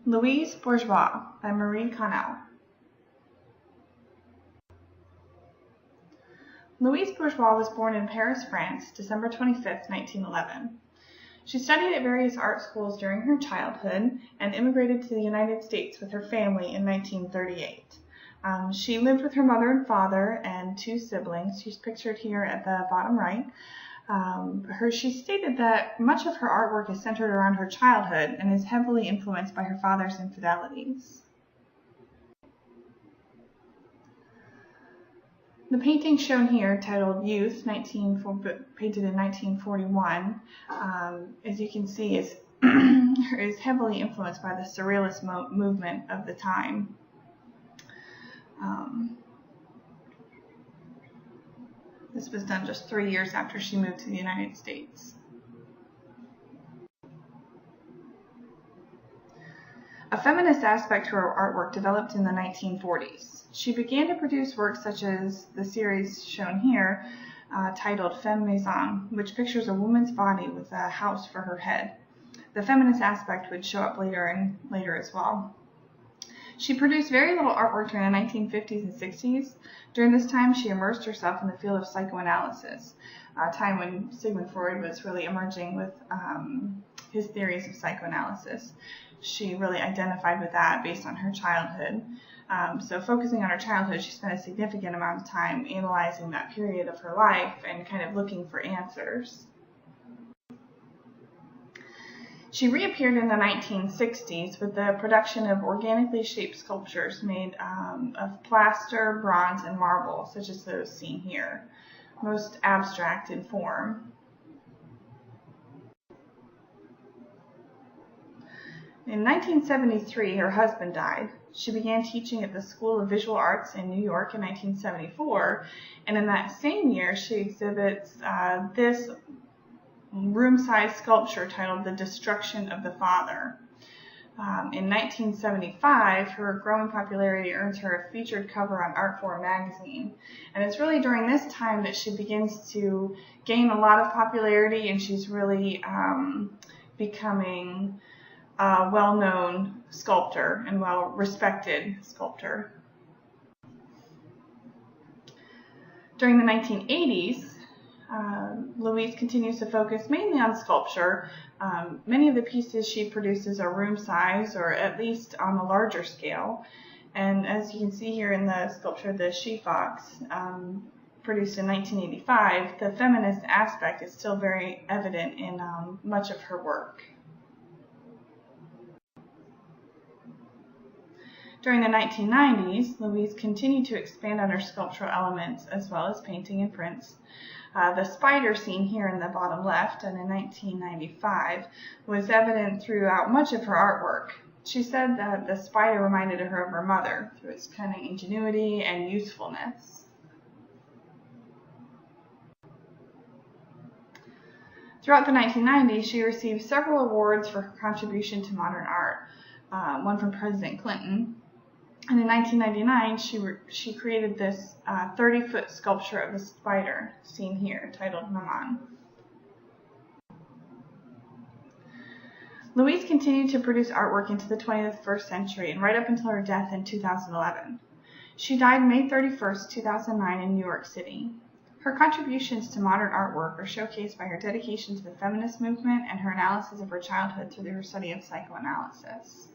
Louise Bourgeois by Marie Connell. Louise Bourgeois was born in Paris, France, December 25, 1911. She studied at various art schools during her childhood and immigrated to the United States with her family in 1938. She lived with her mother and father and two siblings. She's pictured here at the bottom right. She stated that much of her artwork is centered around her childhood and is heavily influenced by her father's infidelities. The painting shown here, titled Youth, painted in 1941, as you can see, is heavily influenced by the Surrealist movement of the time. This was done just 3 years after she moved to the United States. A feminist aspect to her artwork developed in the 1940s. She began to produce works such as the series shown here, titled Femme Maison, which pictures a woman's body with a house for her head. The feminist aspect would show up later as well. She produced very little artwork during the 1950s and 60s. During this time, she immersed herself in the field of psychoanalysis, a time when Sigmund Freud was really emerging with his theories of psychoanalysis. She really identified with that based on her childhood. So focusing on her childhood, she spent a significant amount of time analyzing that period of her life and kind of looking for answers. She reappeared in the 1960s with the production of organically shaped sculptures made of plaster, bronze, and marble, such as those seen here, most abstract in form. In 1973, her husband died. She began teaching at the School of Visual Arts in New York in 1974, and in that same year, she exhibits this room-sized sculpture titled The Destruction of the Father. In 1975, her growing popularity earns her a featured cover on Art4 magazine. And it's really during this time that she begins to gain a lot of popularity, and she's really becoming a well-known sculptor and well-respected sculptor. During the 1980s, Louise continues to focus mainly on sculpture. Many of the pieces she produces are room size, or at least on a larger scale. And as you can see here in the sculpture, the She-Fox, produced in 1985, the feminist aspect is still very evident in much of her work. During the 1990s, Louise continued to expand on her sculptural elements as well as painting and prints. The spider seen here in the bottom left and in 1995 was evident throughout much of her artwork. She said that the spider reminded her of her mother through its cunning ingenuity and usefulness. Throughout the 1990s, she received several awards for her contribution to modern art, one from President Clinton. And in 1999, she created this 30-foot sculpture of a spider, seen here, titled Maman. Louise continued to produce artwork into the 21st century and right up until her death in 2011. She died May 31st, 2009 in New York City. Her contributions to modern artwork are showcased by her dedication to the feminist movement and her analysis of her childhood through her study of psychoanalysis.